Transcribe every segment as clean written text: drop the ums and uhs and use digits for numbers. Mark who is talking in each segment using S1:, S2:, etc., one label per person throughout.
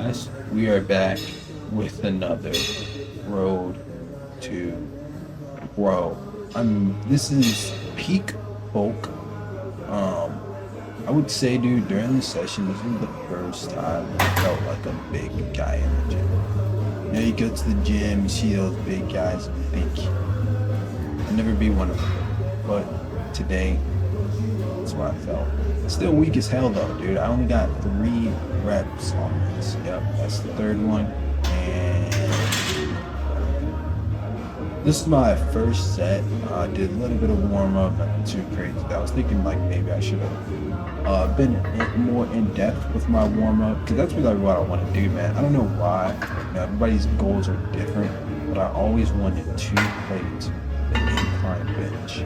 S1: guys, we are back with another road to grow. This is peak bulk. Um, I would say, dude, during the session, this was the first time I felt like a big guy in the gym. You know, you go to the gym, you see those big guys, and think I'll never be one of them. But today, that's what I felt. Still weak as hell though, dude. I only got 3 reps on this. Yep, that's the third one. And this is my first set. I did a little bit of warm up, nothing too crazy. I was thinking like maybe I should have been more in depth with my warm up because that's really what I want to do, man. I don't know why. You know, everybody's goals are different, but I always wanted 2 plates, the incline bench.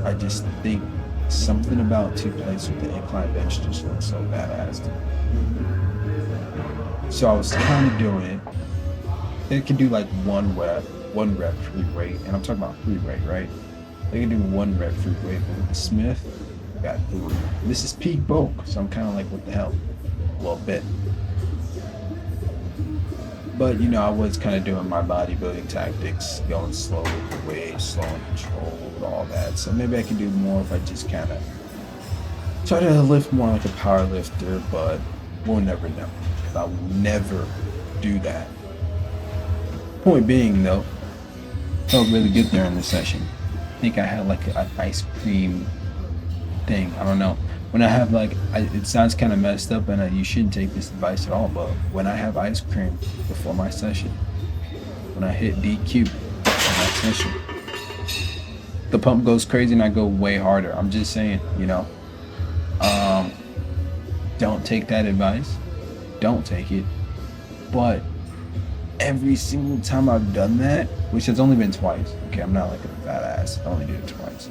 S1: I just think something about 2 plates with the incline bench just looks so badass to me. So I was kind of doing it. It can do like 1 rep free weight, and I'm talking about free weight, right? They can do 1 rep free weight, but with the Smith, I got 3. This is peak bulk, so I'm kind of like, what the hell? A little bit. But you know, I was kind of doing my bodybuilding tactics, going slow with the weight, slow and controlled, all that. So maybe I could do more if I just kind of try to lift more like a power lifter, but we'll never know. I will never do that. Point being, though, felt really good there in the session. I think I had like an ice cream thing. I don't know. When I have like, it sounds kind of messed up, and you shouldn't take this advice at all, but when I have ice cream before my session, when I hit DQ on my session, the pump goes crazy and I go way harder. I'm just saying, you know, don't take that advice. Don't take it. But every single time I've done that, which has only been twice. Okay, I'm not like a fat ass. I only did it twice.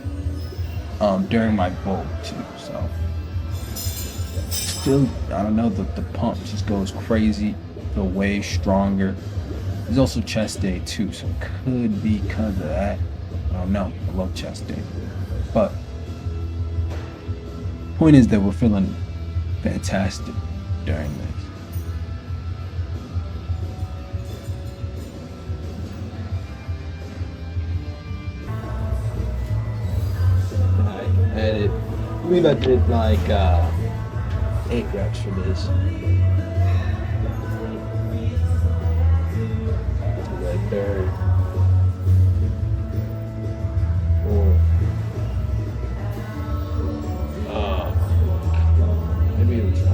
S1: During my bulk too, so still, I don't know, the pump just goes crazy, feel way stronger. There's also chest day too, so it could be because of that. I don't know, I love chest day. But point is that we're feeling fantastic during this.
S2: And I believe I did like 8 reps for this. The third, 4. Maybe it was 5.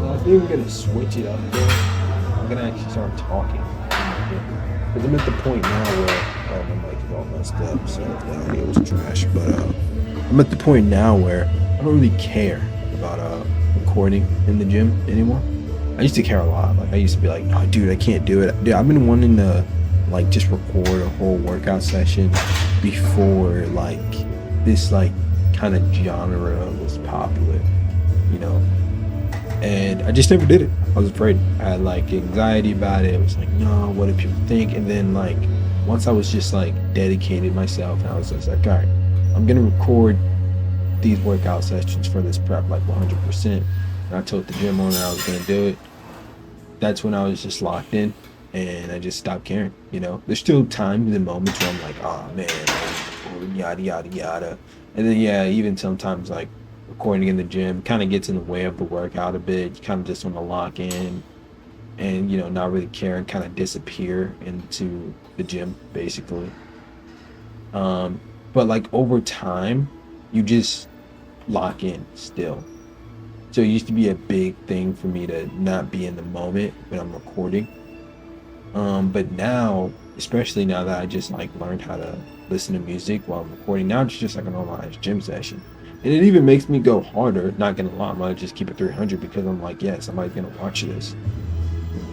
S2: I think I'm gonna switch it up there. I'm gonna actually start talking. Because I'm at the point now where my mic is all messed up, so the audio was trash. But I'm at the point now where I don't really care about recording in the gym anymore. I used to care a lot. Like I used to be like, oh, dude, I can't do it. Dude, I've been wanting to like just record a whole workout session before like this like kind of genre was popular, you know. And I just never did it. I was afraid. I had like anxiety about it. I was like, no, what do people think? And then like once I was just like dedicated myself, and I was just like, all right, I'm gonna record these workout sessions for this prep like 100%. And I told the gym owner I was gonna do it. That's when I was just locked in, and I just stopped caring. You know, there's still times and moments where I'm like, oh man, yada yada yada. And then yeah, even sometimes like recording in the gym kind of gets in the way of the workout a bit. You kind of just want to lock in and, you know, not really care and kind of disappear into the gym basically. But like over time, you just lock in still. So it used to be a big thing for me to not be in the moment when I'm recording. But now, especially now that I just like learned how to listen to music while I'm recording, now it's just like a normalized gym session. And it even makes me go harder, not gonna lie, I'm gonna just keep it 300 because I'm like, yeah, somebody's gonna watch this.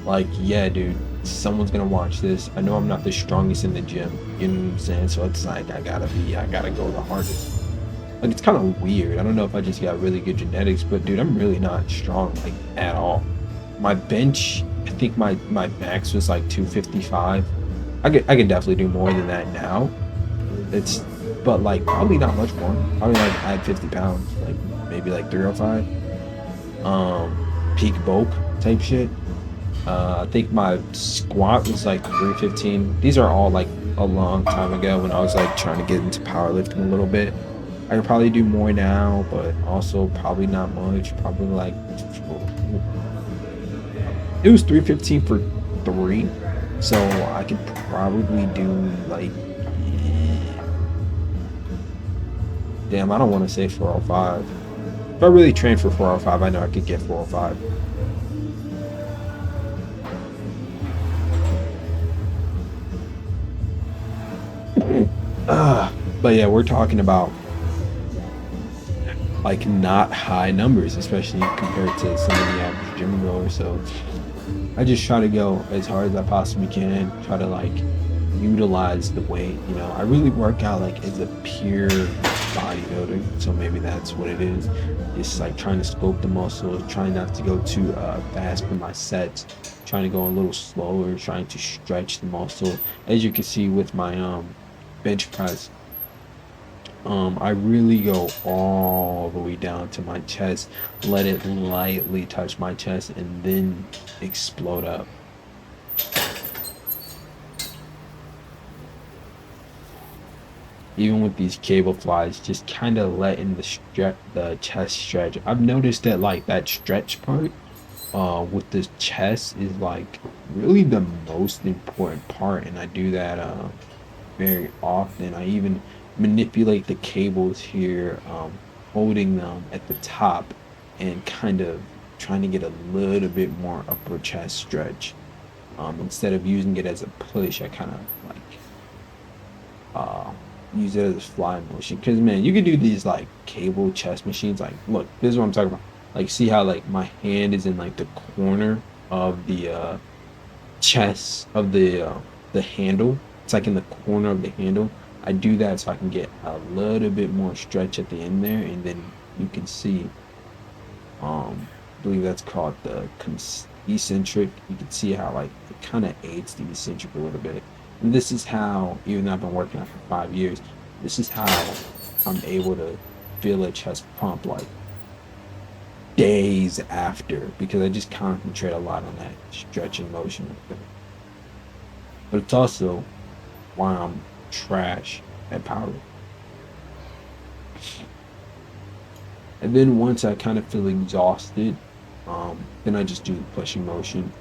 S2: Like, yeah, dude, someone's gonna watch this. I know I'm not the strongest in the gym, you know what I'm saying? So it's like, I gotta go the hardest. Like, it's kind of weird. I don't know if I just got really good genetics, but dude, I'm really not strong, like, at all. My bench, I think my max was like 255. I could definitely do more than that now. It's but like probably not much more. Probably like add 50 pounds, like maybe like 305. Peak bulk type shit. I think my squat was like 315. These are all like a long time ago when I was like trying to get into powerlifting a little bit. I could probably do more now, but also probably not much. Probably like it was 315 for three, so I could probably do like damn. I don't want to say 405. If I really trained for 405, I know I could get 405. But yeah, we're talking about like not high numbers, especially compared to some of the average gym goers. So I just try to go as hard as I possibly can, try to like utilize the weight. You know, I really work out like as a pure bodybuilder, so maybe that's what it is. It's like trying to scope the muscles, trying not to go too fast for my sets, trying to go a little slower, trying to stretch the muscle. As you can see with my bench press, I really go all the way down to my chest, let it lightly touch my chest, and then explode up. Even with these cable flies, just kind of letting the chest stretch. I've noticed that like that stretch part, with the chest is like really the most important part, and I do that very often. I even manipulate the cables here, holding them at the top and kind of trying to get a little bit more upper chest stretch. Instead of using it as a push, I kind of like uh, use it as a fly motion. Because man, you can do these like cable chest machines. Like, look, this is what I'm talking about. Like, see how like my hand is in like the corner of the chest of the handle. It's like in the corner of the handle. I do that so I can get a little bit more stretch at the end there, and then you can see, I believe that's called the eccentric. You can see how like it kind of aids the eccentric a little bit. And this is how, even though I've been working out for 5 years, this is how I'm able to feel a chest pump like days after, because I just concentrate a lot on that stretching motion. But it's also why I'm trash at power. And then once I kind of feel exhausted, then I just do the pushing motion.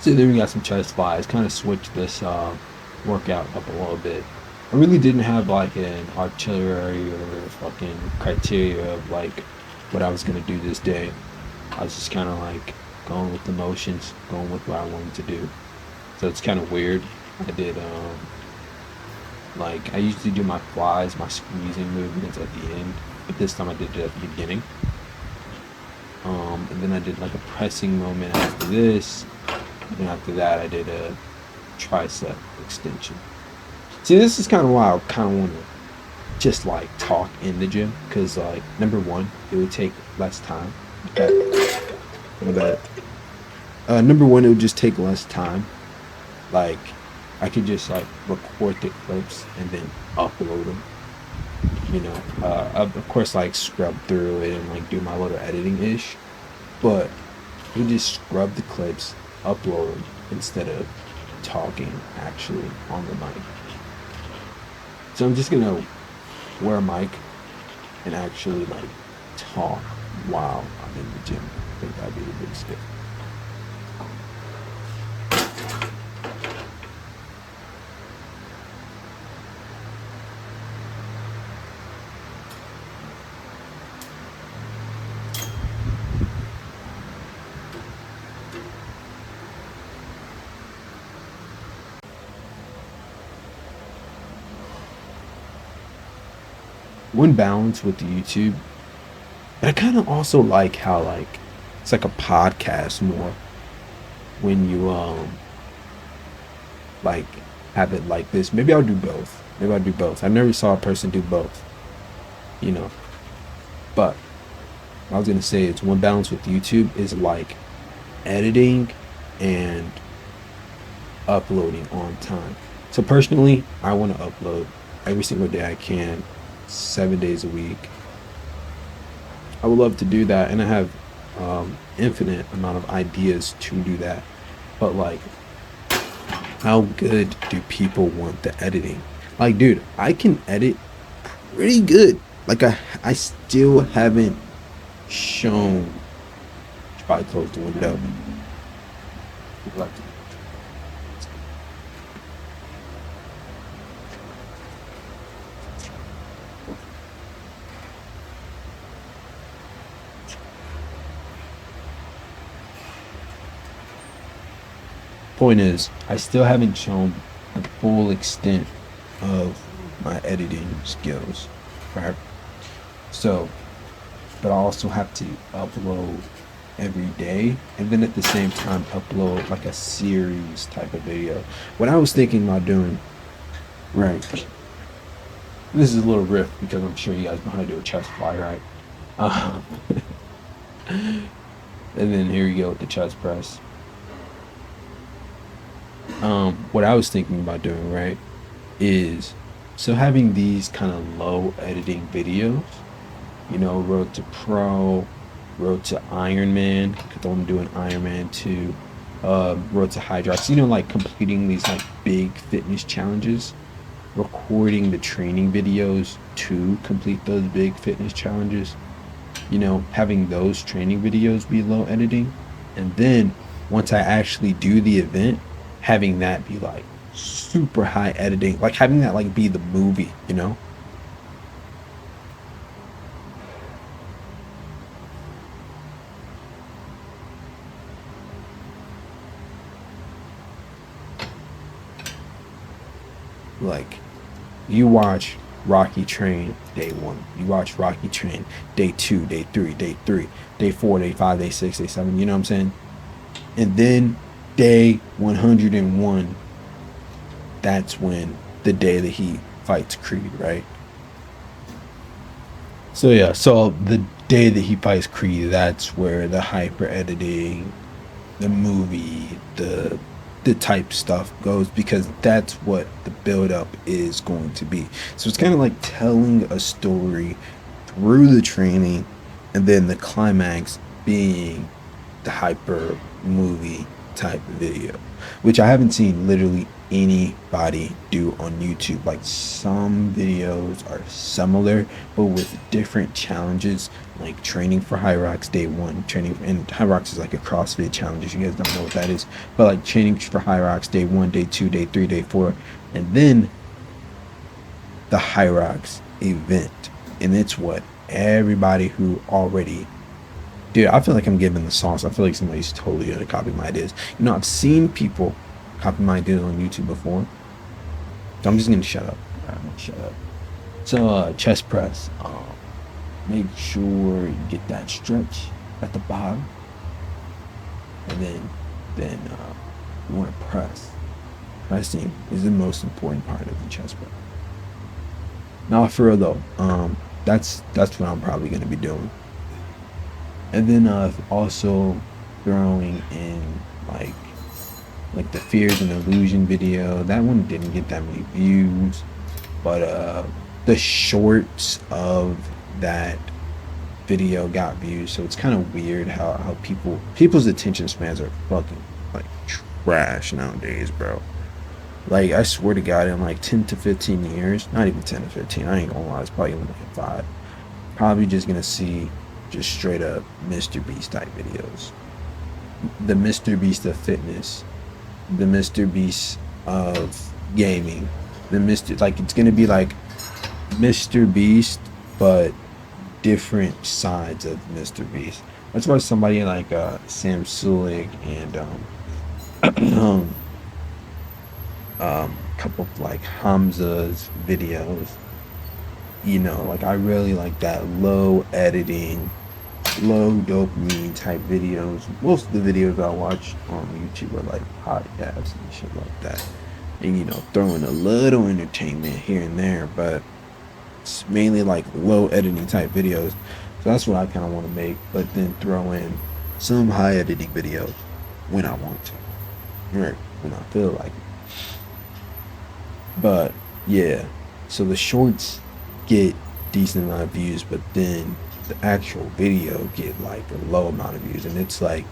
S2: So then we got some chest flies. Kind of switched this workout up a little bit. I really didn't have like an artillery or fucking criteria of like what I was gonna do this day. I was just kind of like going with the motions, going with what I wanted to do. So it's kind of weird. I did like I usually do my flies, my squeezing movements at the end, but this time I did it at the beginning. And then I did like a pressing moment after this. And after that, I did a tricep extension. See, this is kind of why I kind of want to just like talk in the gym, because like number one, it would take less time. Okay. Number one, it would just take less time. Like I could just like record the clips and then upload them. Of course, like scrub through it and like do my little editing ish, but we just scrub the clips, upload them instead of talking actually on the mic. So I'm just gonna wear a mic and actually like talk while I'm in the gym. I think that'd be the big step. One balance with the YouTube, but I kind of also like how like it's like a podcast more when you like have it like this. Maybe I'll do both. Maybe I'll do both. I never saw a person do both, you know. But what I was gonna say is one balance with YouTube is like editing and uploading on time. So personally, I want to upload every single day I can, 7 days a week. I would love to do that, and I have infinite amount of ideas to do that. But like, how good do people want the editing? Like, dude, I can edit pretty good. Like, I still haven't shown. Should probably close the window. Like, point is, I still haven't shown the full extent of my editing skills, right? So, but I also have to upload every day, and then at the same time upload like a series type of video. What I was thinking about doing, right? This is a little riff because I'm sure you guys know how to do a chest fly, right? Uh, and then here you go with the chest press. What I was thinking about doing, right, is so having these kind of low editing videos, Road to Pro, Road to Ironman, because I'm doing Ironman too, Road to Hydrox, like completing these like big fitness challenges, recording the training videos to complete those big fitness challenges, having those training videos be low editing, and then once I actually do the event, having that be like super high editing, like having that like be the movie. Like you watch Rocky Train day 1, you watch Rocky Train day 2, day 3, day 4, day 5, day 6, day 7, you know what I'm saying? And then day 101, that's when the day that he fights Creed, right? So yeah, so the day that he fights Creed, that's where the hyper editing, the movie, the type stuff goes, because that's what the build up is going to be. So it's kind of like telling a story through the training, and then the climax being the hyper movie type video, which I haven't seen literally anybody do on YouTube. Like some videos are similar but with different challenges, like training for High Rocks day 1, training, and High Rocks is like a CrossFit challenge if you guys don't know what that is, but like training for High Rocks day 1, day 2, day 3, day 4, and then the High Rocks event. And it's what everybody who already, dude, I feel like I'm giving the sauce. I feel like somebody's totally gonna copy my ideas. I've seen people copy my ideas on YouTube before. So I'm just gonna shut up. I'm gonna shut up. So chest press. Make sure you get that stretch at the bottom, and then you want to press. Pressing is the most important part of the chest press. Now, for real though, that's what I'm probably gonna be doing. And then also throwing in like like the fears and illusion video. That one didn't get that many views, but the shorts of that video got views. So it's kind of weird how people's attention spans are fucking like trash nowadays, bro. Like, I swear to God, in like 10 to 15 years, not even 10 to 15, I ain't gonna lie, it's probably gonna be like 5. Probably just gonna see just straight up Mr. Beast type videos. The Mr. Beast of fitness, the Mr. Beast of gaming, like, it's gonna be like Mr. Beast, but different sides of Mr. Beast. That's why somebody like Sam Sulik and couple of like Hamza's videos, you know, like I really like that low editing, low dopamine type videos. Most of the videos I watch on YouTube are like podcasts and shit like that, and you know, throwing a little entertainment here and there, but it's mainly like low editing type videos. So that's what I kind of want to make, but then throw in some high editing videos when I want to, right, when I feel like it. But yeah, so the shorts get decent amount of views, but then the actual video get like a low amount of views, and it's like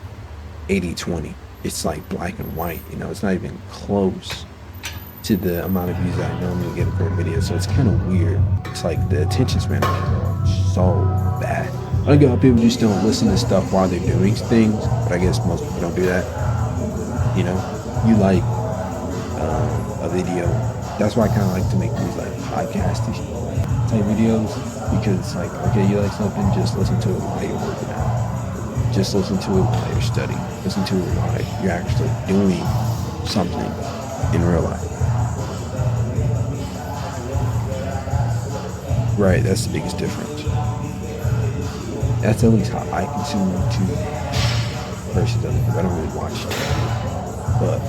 S2: 80-20. It's like black and white, you know, it's not even close to the amount of views that I normally get for a video. So it's kind of weird. It's like the attention span is so bad. I get how people just don't listen to stuff while they're doing things, but I guess most people don't do that. You know, you like a video. That's why I kind of like to make these like podcasty type videos, because it's like, okay, you like something, just listen to it while you're working out. Just listen to it while you're studying. Listen to it while you're actually doing something in real life. Right, that's the biggest difference. That's at least how I consume YouTube versus other people. I don't really watch it. But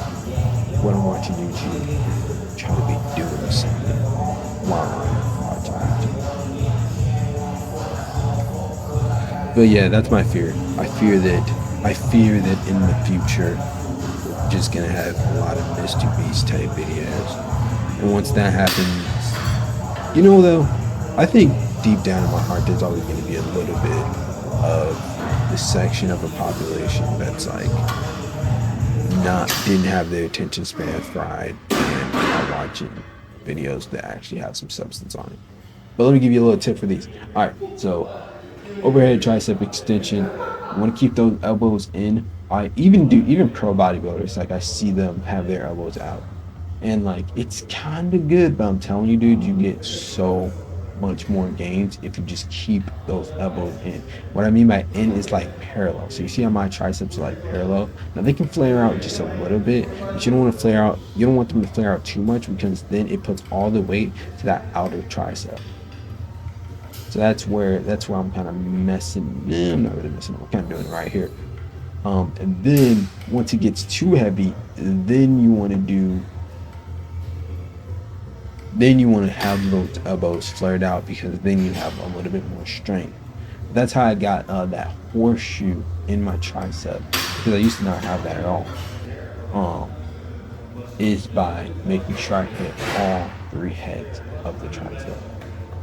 S2: when I'm watching YouTube, I try to be doing something while I'm watching YouTube. But yeah, that's my fear. I fear that in the future, we're just gonna have a lot of Mr. Beast type videos. And once that happens, you know though, I think deep down in my heart, there's always going to be a little bit of the section of a population that's like didn't have their attention span fried and are watching videos that actually have some substance on it. But let me give you a little tip for these. All right, so overhead tricep extension. You want to keep those elbows in. I even pro bodybuilders, like I see them have their elbows out, and like it's kind of good. But I'm telling you, dude, you get so much more gains if you just keep those elbows in. What I mean by in is like parallel. So you see how my triceps are like parallel. Now they can flare out just a little bit, but you don't want to flare out. You don't want them to flare out too much, because then it puts all the weight to that outer tricep. So that's where I'm kind of messing. I'm not really messing. I'm kind of doing it right here. And then once it gets too heavy, then you want to have those elbows flared out, because then you have a little bit more strength. That's how I got that horseshoe in my tricep, because I used to not have that at all. Is by making sure I hit all 3 heads of the tricep,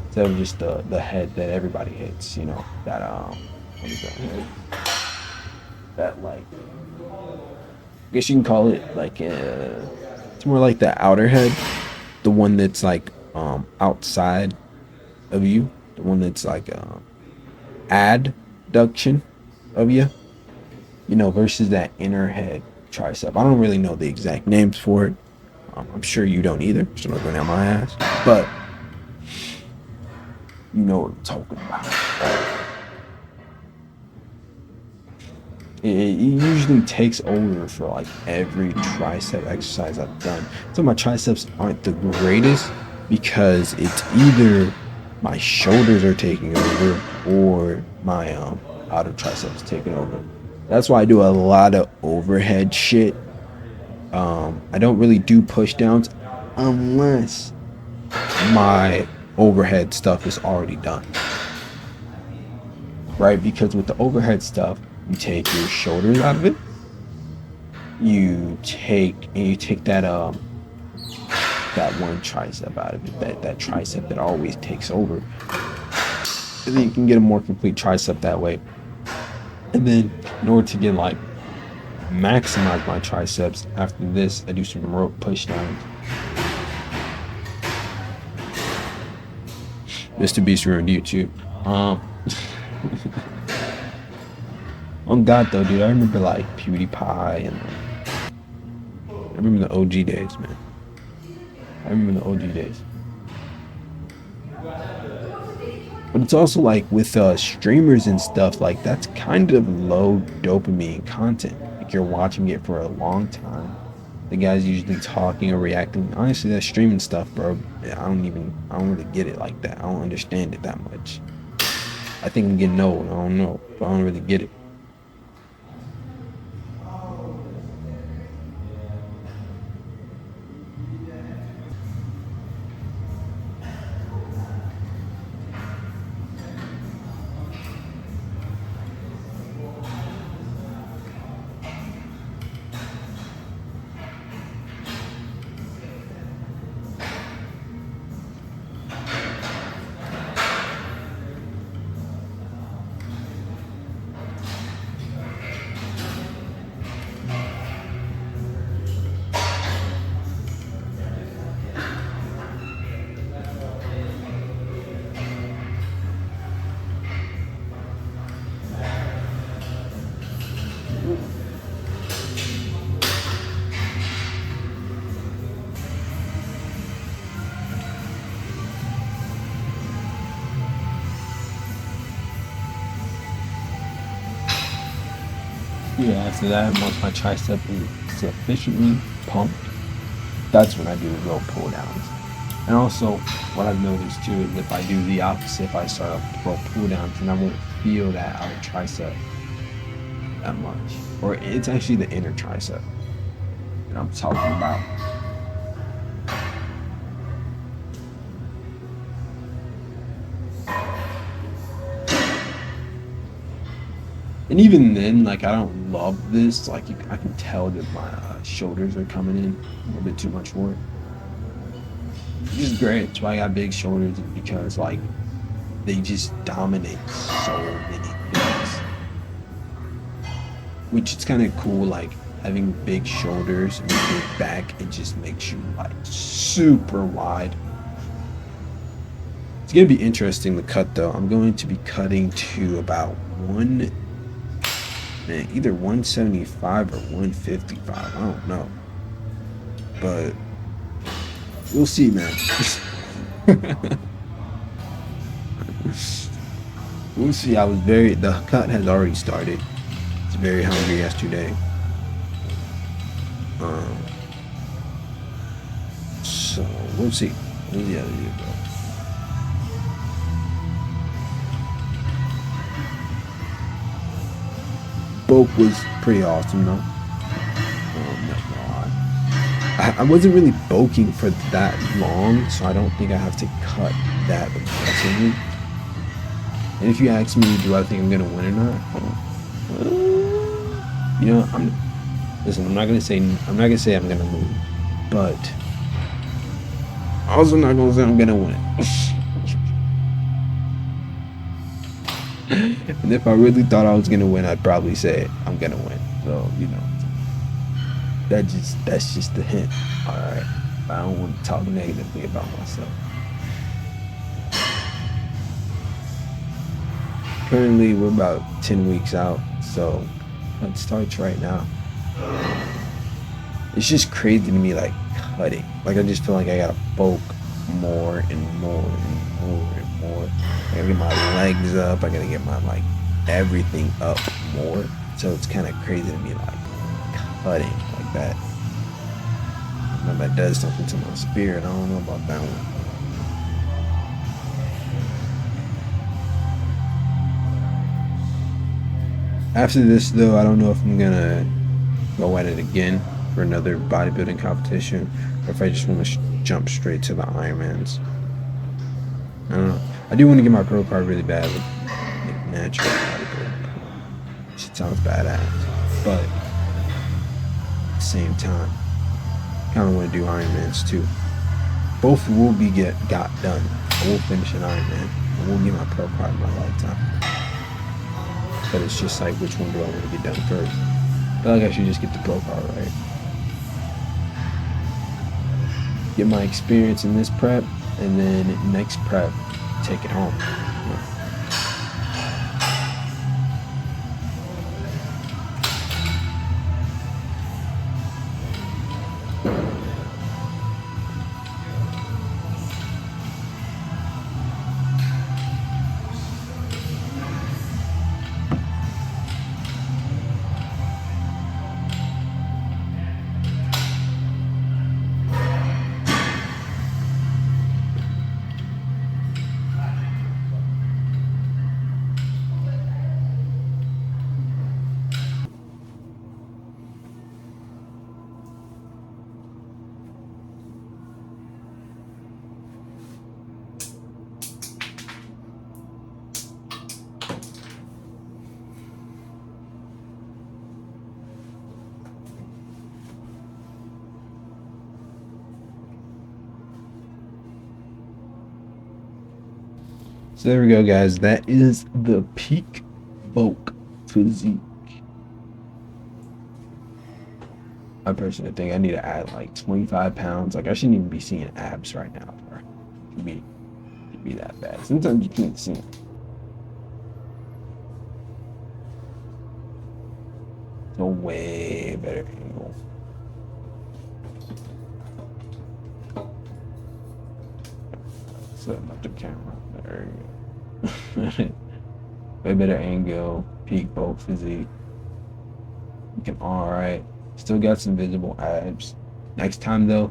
S2: instead of just the head that everybody hits. You know, that what is that head? That, like, I guess you can call it like it's more like the outer head. The one that's like outside of you, the one that's like adduction of you, you know, versus that inner head tricep. I don't really know the exact names for it. I'm sure you don't either, so I'm not going down my ass. But you know what I'm talking about. It usually takes over for like every tricep exercise I've done. So my triceps aren't the greatest, because it's either my shoulders are taking over or my outer triceps taking over. That's why I do a lot of overhead shit. I don't really do push downs unless my overhead stuff is already done. Right? Because with the overhead stuff, you take your shoulders out of it, you take that one tricep out of it, that tricep that always takes over, and then you can get a more complete tricep that way. And then in order to get like maximize my triceps, after this I do some rope push downs. Mr. Beast ruined YouTube. On God though, dude, I remember like PewDiePie and I remember the OG days, man. I remember the OG days. But it's also like with streamers and stuff, like that's kind of low dopamine content. Like you're watching it for a long time. The guy's usually talking or reacting. Honestly, that streaming stuff, bro, I don't really get it like that. I don't understand it that much. I think I'm getting old. I don't know, but I don't really get it. Yeah, after that, once my tricep is sufficiently pumped, that's when I do the rope pull downs. And also, what I've noticed too is if I do the opposite, if I start off rope pull downs, then I won't feel that outer tricep that much. Or it's actually the inner tricep that I'm talking about. And even then, like, I don't love this. Like, I can tell that my shoulders are coming in a little bit too much for it. Which is great. That's why I got big shoulders, because, like, they just dominate so many things. Which is kind of cool, like, having big shoulders and a big back, it just makes you, like, super wide. It's going to be interesting to cut, though. I'm going to be cutting to about either 175 or 155. I don't know, but we'll see, man. We'll see. The cut has already started. It's very hungry yesterday. So we'll see. We'll see how the video goes. Bulk was pretty awesome though. I wasn't really bulking for that long, so I don't think I have to cut that aggressively. And if you ask me, do I think I'm gonna win or not? You know, I'm not gonna say I'm gonna lose, but I'm also not gonna say I'm gonna win. And if I really thought I was gonna win, I'd probably say I'm gonna win. So, you know, that's just the hint. Alright. I don't want to talk negatively about myself. Currently we're about 10 weeks out, so it starts right now. It's just crazy to me, like, cutting. Like, I just feel like I gotta bulk more and more and more and more. I gotta get my legs up. I gotta get my, like, everything up more. So it's kind of crazy to me, like, cutting like that. I know that does something to my spirit. I don't know about that one. After this, though, I don't know if I'm gonna go at it again for another bodybuilding competition, or if I just want to jump straight to the Ironmans. I don't know. I do want to get my pro card really bad, like natural bodybuilding. Shit sounds badass, but same time. Kind of want to do Ironmans too. Both will be got done. I will finish an Ironman. I will get my pro card in my lifetime. But it's just like, which one do I want to get done first? I feel like I should just get the pro card, right? Get my experience in this prep, and then next prep, take it home. So there we go, guys. That is the peak bulk physique. I personally think I need to add like 25 pounds. Like, I shouldn't even be seeing abs right now, bro. It could be that bad. Sometimes you can't see them. It's a way better angle. Setting up the camera. There you go. Way better angle, peak bulk physique. Looking all right. Still got some visible abs. Next time, I'm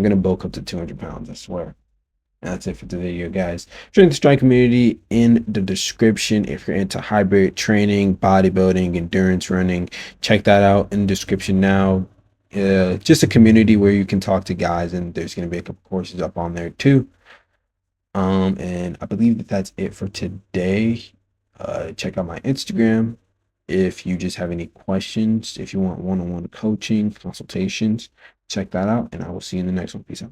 S2: gonna bulk up to 200 pounds, I swear. And that's it for the video, guys. Join the Strike community in the description if you're into hybrid training, bodybuilding, endurance running. Check that out in the description now. Just a community where you can talk to guys, and there's gonna be a couple courses up on there too. And I believe that's it for today. Check out my Instagram if you just have any questions. If you want one-on-one coaching, consultations, check that out, and I will see you in the next one. Peace out.